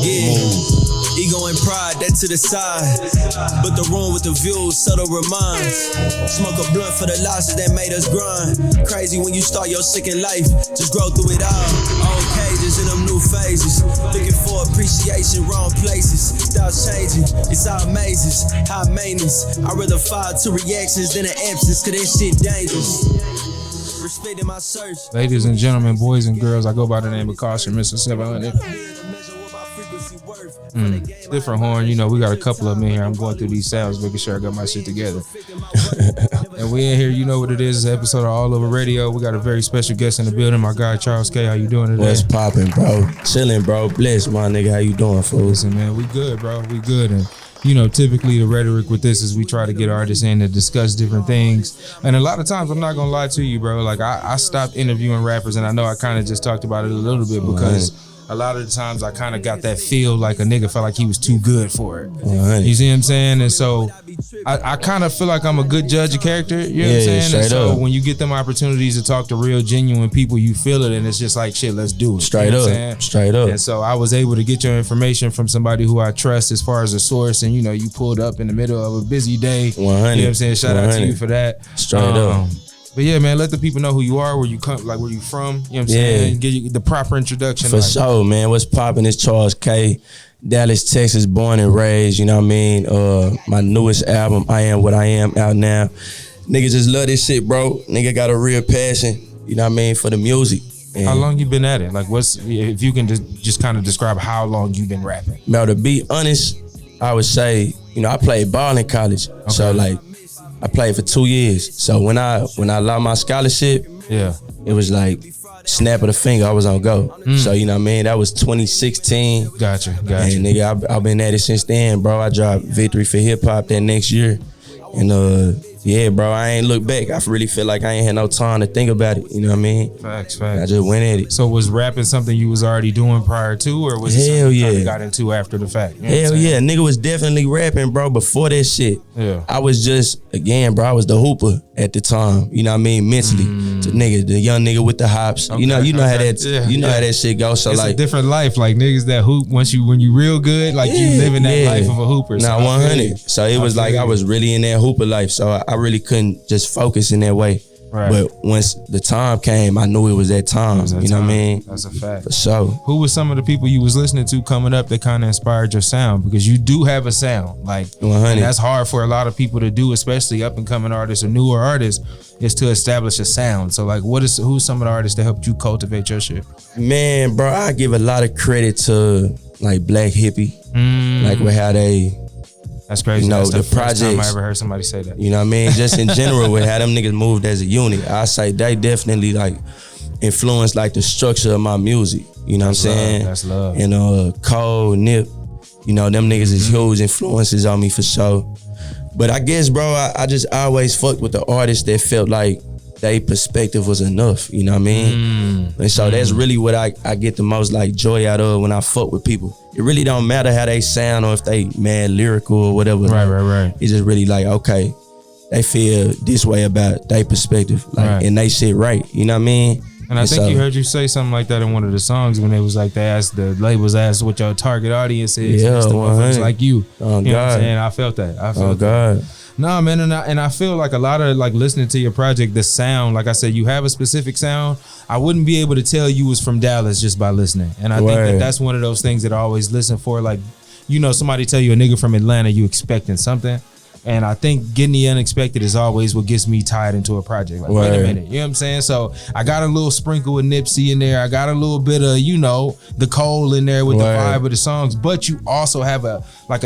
Ego and pride, that to the side. But the room with the views, subtle reminds. Smoke a blunt for the losses that made us grind. Crazy when you start your second life, just grow through it all. Old cages in them new phases. Looking for appreciation, wrong places. Styles changing, it's all mazes. High maintenance, I'd rather fire to reactions than an absence, cause that shit dangerous. Respecting my search. Ladies and gentlemen, boys and girls, I go by the name of Caution, Mr. 700. Different horn, you know, we got a couple of them in here. I'm going through these sounds, making sure I got my shit together. And we in here, you know what it is. It's an episode of AllOva Radio. We got a very special guest in the building, my guy Charles K. How you doing today? What's popping, bro? Chilling, bro. Bless, my nigga. How you doing, fool? Listen, man, we good, bro. We good. And you know, typically the rhetoric with this is we try to get artists in to discuss different things. And a lot of times, I'm not gonna lie to you, bro. Like I stopped interviewing rappers, and I know I kind of just talked about it a little bit because a lot of the times I kind of got that feel like a nigga felt like he was too good for it. You see what I'm saying? And so I kind of feel like I'm a good judge of character. You know what I'm saying? And so when you get them opportunities to talk to real, genuine people, you feel it, and it's just like, shit, let's do it. Straight up. And so I was able to get your information from somebody who I trust as far as a source, and you know, you pulled up in the middle of a busy day. 100. You know what I'm saying? Shout out to you for that. Straight up. But yeah, man, let the people know who you are, where you come, like where you from. You know what I'm saying? Give you the proper introduction. For sure, man. What's popping is Charles K. Dallas, Texas, born and raised. You know what I mean? My newest album, I Am What I Am, out now. Niggas just love this shit, bro. Nigga got a real passion. You know what I mean? For the music. And how long you been at it? Like, if you can just kind of describe how long you been rapping? Now, to be honest, I would say, you know, I played ball in college. Okay. So like, I played for 2 years. So when I lost my scholarship, it was like snap of the finger, I was on go. So you know what I mean? That was 2016. Gotcha. And nigga, I've been at it since then, bro. I dropped Victory for Hip Hop that next year. And yeah, bro, I ain't look back. I really feel like I ain't had no time to think about it. You know what I mean? Facts. I just went at it. So was rapping something you was already doing prior to, or was it something you got into after the fact? You know Hell yeah, nigga was definitely rapping, bro, before that shit. Yeah. I was just, again, bro, I was the hooper at the time. You know what I mean? Mentally. So nigga, the young nigga with the hops. Okay, you know how how that shit goes. So it's like a different life. Like niggas that hoop, when you real good, like you living that life of a hooper. So 100. So it was like I was really in that hooper life. So I really couldn't just focus in that way. Right. But once the time came, I knew it was that time. You know what I mean? That's a fact. For sure. Who was some of the people you was listening to coming up that kind of inspired your sound? Because you do have a sound. Like, 100. And that's hard for a lot of people to do, especially up and coming artists or newer artists, is to establish a sound. So like, who's some of the artists that helped you cultivate your shit? Man, bro, I give a lot of credit to like Black Hippie. Like with how they... That's crazy. You know, that's the projects. First time I ever heard somebody say that. You know what I mean? Just in general, with how them niggas moved as a unit, I say they definitely like influenced like the structure of my music. You know what I'm saying? That's love. And Cole, Nip, you know, them niggas is huge influences on me for sure. But I guess, bro, I just always fucked with the artists that felt like their perspective was enough. You know what I mean? And so that's really what I get the most like joy out of when I fuck with people. It really don't matter how they sound or if they mad lyrical or whatever. Right. It's just really like, okay, they feel this way about their perspective, like, and they shit right. You know what I mean? And I think you heard you say something like that in one of the songs when it was like the labels asked what your target audience is. Yeah, the motherfuckers like you. Oh, you know God. what I'm saying? I felt that. Oh, God. No, man, and I feel like a lot of like listening to your project, the sound, like I said, you have a specific sound. I wouldn't be able to tell you was from Dallas just by listening. And I think that's one of those things that I always listen for. Like, you know, somebody tell you a nigga from Atlanta, you expecting something. And I think getting the unexpected is always what gets me tied into a project. Like, wait a minute, you know what I'm saying? So I got a little sprinkle of Nipsey in there. I got a little bit of, you know, the Cole in there with the vibe of the songs. But you also have a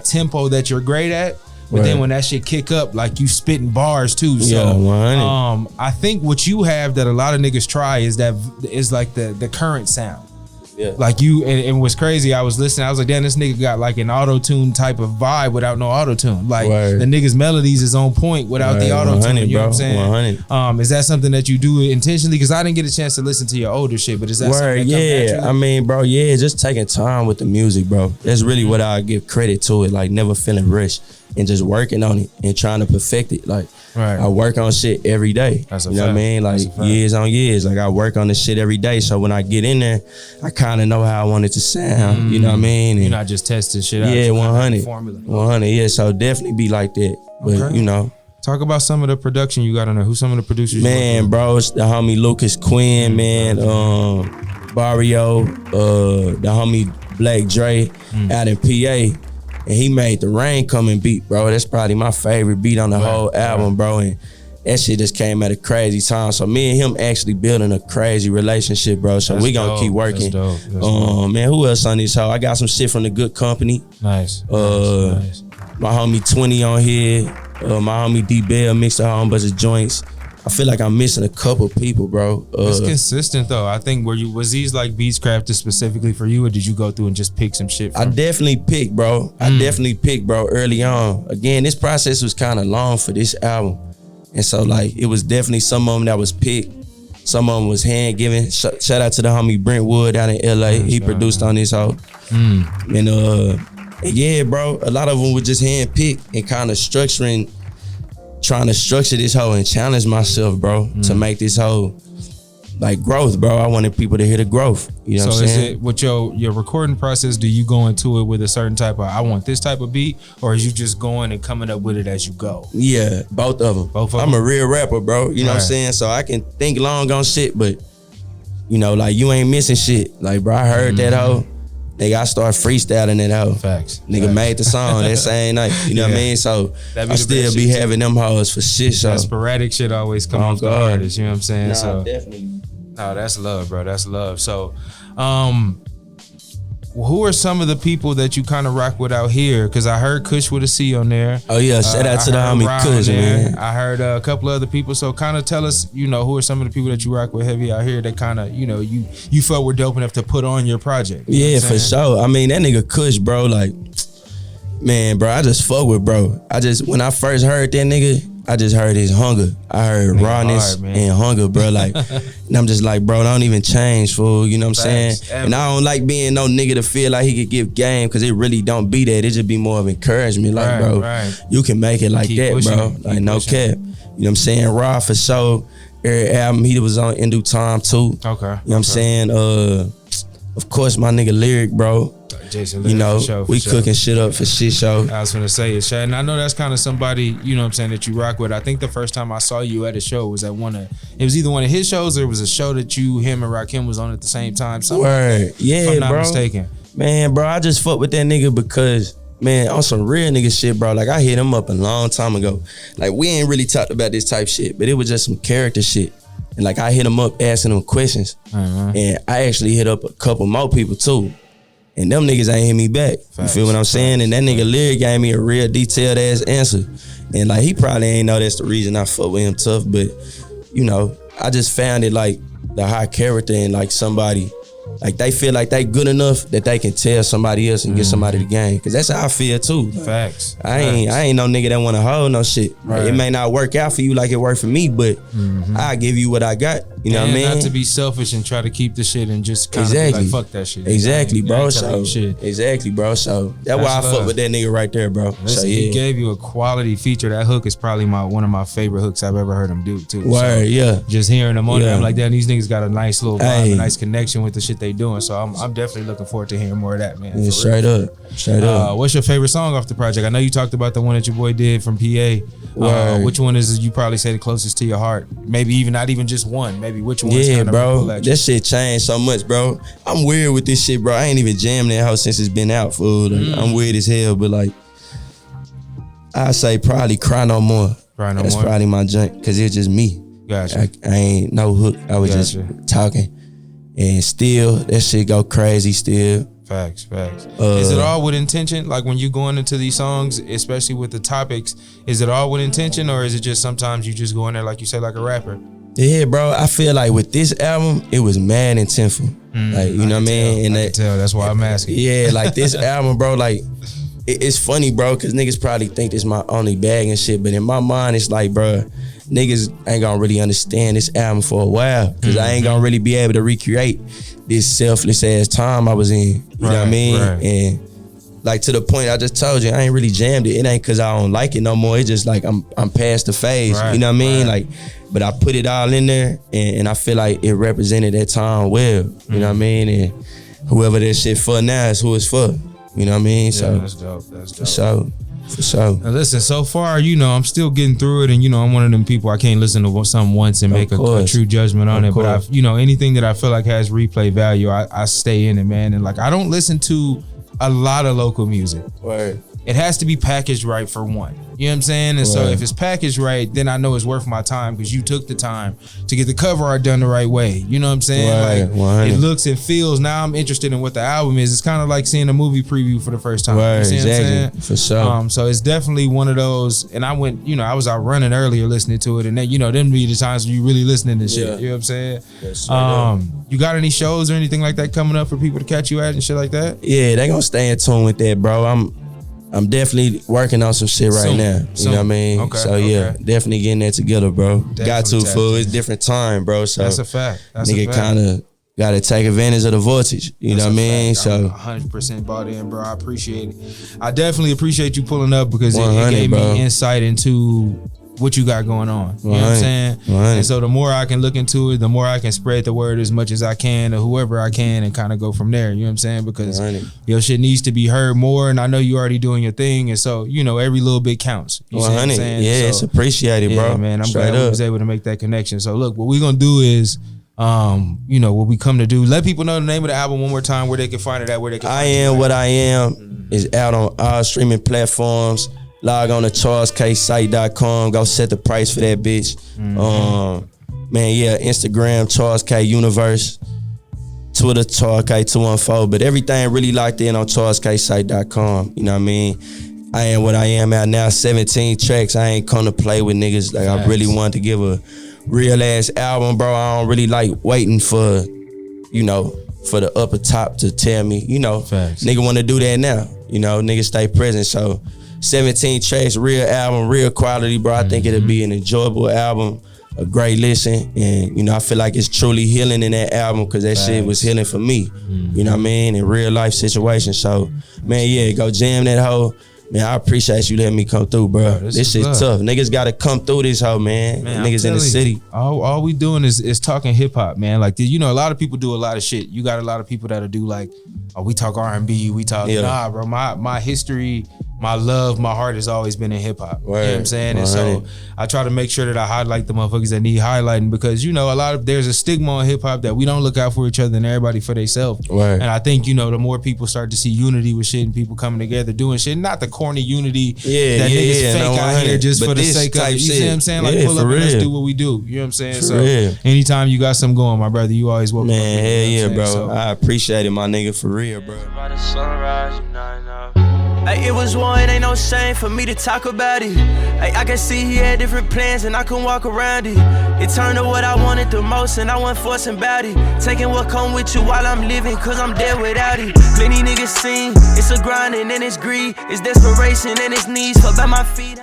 tempo that you're great at. But then when that shit kick up, like you spitting bars too. So I think what you have that a lot of niggas try is like the current sound. Yeah. Like you, and what's crazy, I was listening, I was like, damn, this nigga got like an auto-tune type of vibe without no auto-tune. Like the nigga's melodies is on point without the auto-tune. You know what I'm saying? 100. Is that something that you do intentionally? Because I didn't get a chance to listen to your older shit, but is that something that comes I mean, bro, just taking time with the music, bro. That's really what I give credit to it. Like never feeling rushed and just working on it and trying to perfect it. Like Right. I work on shit every day. That's a you know fact. what I mean? Like years on years. Like I work on this shit every day. So when I get in there, I kind of know how I want it to sound. You know what I mean? You're not just testing shit out. Yeah, 100. Formula. 100. Yeah. So definitely be like that. But Okay. you know. Talk about some of the production you got on there. Who's some of the producers? Man, bro, it's the homie Lucas Quinn, man. Barrio, the homie Black Dre out in PA. And he made the Rain Coming beat, bro. That's probably my favorite beat on the whole album, bro. And that shit just came at a crazy time. So me and him actually building a crazy relationship, bro. So we gonna keep working. That's dope. Man, who else on this hoe? I got some shit from The Good Company. Nice. My homie 20 on here. My homie D Bell mixed a whole bunch of joints. I feel like I'm missing a couple people, bro. It's consistent though. I think was these like beats crafted specifically for you, or did you go through and just pick some shit? I definitely picked, bro. Early on. Again, this process was kind of long for this album, and so like it was definitely some of them that was picked. Some of them was hand given. Shout out to the homie Brentwood out in LA. He produced on this hoe. And yeah, bro, a lot of them were just hand picked and kind of trying to structure this hoe and challenge myself, bro, to make this hoe like growth, bro. I wanted people to hear the growth. You know what I'm saying? So is it with your recording process, do you go into it with a certain type of, I want this type of beat, or is you just going and coming up with it as you go? Yeah, both of them. I'm a real rapper, bro. You know what I'm saying? So I can think long on shit, but you know, like you ain't missing shit. Like, bro, I heard that hoe. Nigga, I start freestyling that hoe. Facts. Nigga made the song that same night. You know what I mean? So I still be having them hoes for shit. So that sporadic shit always come off the artist. You know what I'm saying? Nah, so definitely. No, that's love, bro. That's love. So, who are some of the people that you kind of rock with out here? Because I heard Kush with a C on there. Oh yeah, shout out to the homie Kush, man. I heard a couple other people. So kind of tell us, you know, who are some of the people that you rock with heavy out here that kind of, you know, you felt were dope enough to put on your project. Yeah, for sure. I mean, that nigga Kush, bro, like, man, bro, I just fuck with bro. When I first heard that nigga, I just heard his hunger. I heard rawness and hunger, bro. Like, and I'm just like, bro, don't even change, fool. You know what I'm saying? And I don't like being no nigga to feel like he could give game, because it really don't be that. It just be more of encouragement. Like, bro, you can make it like that, bro. Like, no cap. You know what I'm saying? Raw for sure. Every album he was on In Due Time too. Okay. You know what I'm saying? Of course, my nigga Lyric, bro. Jason, you know, we cooking shit up for shit show. I was gonna say it, and I know that's kind of somebody, you know what I'm saying, that you rock with. I think the first time I saw you at a show was at it was either one of his shows or it was a show that him and Rakim was on at the same time. Word. Yeah, if I'm not bro. mistaken. Man, bro, I just fuck with that nigga because, man, on some real nigga shit, bro. Like, I hit him up a long time ago. Like, we ain't really talked about this type shit, but it was just some character shit. And like, I hit him up asking him questions. And I actually hit up a couple more people too. And them niggas ain't hit me back. You feel what I'm saying? And that nigga Lyric gave me a real detailed ass answer. And like, he probably ain't know that's the reason I fuck with him tough, but you know, I just found it like the high character and like somebody, like they feel like they good enough that they can tell somebody else and get somebody the game. Cause that's how I feel too. Facts. I ain't no nigga that wanna hold no shit. Right. It may not work out for you like it worked for me, but I give you what I got. You know what I mean? Not to be selfish and try to keep the shit and just kind of be like, fuck that shit. Exactly, bro. So exactly, bro. So that's why I fuck with that nigga right there, bro. Listen, so yeah, he gave you a quality feature. That hook is probably one of my favorite hooks I've ever heard him do too. Word, yeah. Just hearing him on it, I'm like, damn, these niggas got a nice little vibe, a nice connection with the shit they doing. So I'm definitely looking forward to hearing more of that, man. Yeah, straight up. What's your favorite song off the project? I know you talked about the one that your boy did from PA. Which one is you probably say the closest to your heart? Maybe even not even just one. Maybe which one? Yeah, bro. That shit changed so much, bro. I'm weird with this shit, bro. I ain't even jammed that house since it's been out, fool. Like, I'm weird as hell, but like, I say probably Cry No More. That's probably my joint, cause it's just me. Gotcha. I ain't no hook. I was just talking, and still that shit go crazy. Still. Facts. Is it all with intention? Like when you going into these songs, especially with the topics, is it all with intention, or is it just sometimes you just go in there like you say, like a rapper? Yeah, bro. I feel like with this album, it was mad intentful. Like, you know what I mean? And I can tell. That's why I'm asking. Yeah, like this album, bro. Like, it's funny, bro, because niggas probably think this my only bag and shit, but in my mind, it's like, bro, niggas ain't gonna really understand this album for a while, because I ain't gonna really be able to recreate this selfless ass time I was in. You know what I mean? And Like to the point I just told you, I ain't really jammed it. It ain't cause I don't like it no more. It's just like I'm past the phase. Right, you know what I mean? right. Like, but I put it all in there, and I feel like it represented that time well. You know what I mean? And whoever that shit for now is who it's for. You know what I mean? Yeah, So that's dope. That's dope. For sure. Now listen, so far, you know, I'm still getting through it, and you know, I'm one of them people, I can't listen to something once and make a true judgment on it. But I've, you know, anything that I feel like has replay value, I stay in it, man. And like, I don't listen to a lot of local music. Word. It has to be packaged right for one. You know what I'm saying? And so if it's packaged right, then I know it's worth my time because you took the time to get the cover art done the right way. You know what I'm saying? Like 100. it looks and feels. Now I'm interested in what the album is. It's kind of like seeing a movie preview for the first time. Right, you see exactly. what I'm saying? For sure. So it's definitely one of those. And I went, you know, I was out running earlier listening to it, and then, you know, them be the times when you really listening to shit. You know what I'm saying? Yes, You got any shows or anything like that coming up for people to catch you at and shit like that? Yeah, they gonna stay in tune with that, bro. I'm definitely working on some shit right now. You know what I mean? Okay, so yeah, definitely getting that together, bro. Got to, fool. It's different time, bro. So that's a fact. That's nigga kind of gotta take advantage of the voltage. You know what I mean? So 100% bought in, bro. I appreciate it. I definitely appreciate you pulling up because it gave bro. me insight into what you got going on. You know what I'm saying? 100. And so the more I can look into it, the more I can spread the word as much as I can to whoever I can and kind of go from there. You know what I'm saying? Because 100. your shit needs to be heard more, and I know you already doing your thing, and so, you know, every little bit counts. You see what I'm saying? Yeah, so, it's appreciated, bro. Yeah, man, I'm Straight glad we was able to make that connection. So look, what we gonna do is you know, what we come to do, let people know the name of the album one more time, where they can find it at, where they can find I Am What I Am is out on all streaming platforms. Log on to CharlesKSite.com. Go set the price for that bitch. Man, yeah, Instagram, Charles K Universe. Twitter, Charles K214. But everything really locked in on CharlesKSite.com. You know what I mean? I Am What I Am out now, 17 tracks. I ain't come to play with niggas. Like, I really wanted to give a real ass album, bro. I don't really like waiting for, you know, for the upper top to tell me, you know, nigga want to do that now. You know, nigga stay present. So 17 tracks, real album, real quality, bro. I think it'll be an enjoyable album, a great listen. And, you know, I feel like it's truly healing in that album because that shit was healing for me. You know what I mean? In real life situations. So, man, yeah, go jam that hoe. Man, I appreciate you letting me come through, bro. This shit's tough. Niggas gotta come through this hoe, man. Niggas in the city. All we doing is talking hip hop, man. Like, you know, a lot of people do a lot of shit. You got a lot of people that'll do like, oh, we talk R&B, we talk, nah, bro. My history, my love, my heart has always been in hip hop. You know what I'm saying? And so I try to make sure that I highlight the motherfuckers that need highlighting because, you know, there's a stigma on hip hop that we don't look out for each other and everybody for themselves. And I think, you know, the more people start to see unity with shit and people coming together doing shit, not the corny unity that niggas fake out here just for the sake of it. You see what I'm saying? Like, pull up and let's do what we do. You know what I'm saying? So anytime you got something going, my brother, you always welcome. Man, hell yeah, bro. So, I appreciate it, my nigga, for real, bro. By the sunrise, Ay, it was war, it ain't no shame for me to talk about it. Ay, I can see he had different plans and I can walk around it. It turned to what I wanted the most and I wasn't forcing about it. Taking what come with you while I'm living cause I'm dead without it. Plenty niggas seen, it's a grind and then it's greed. It's desperation and it's needs, so by my feet.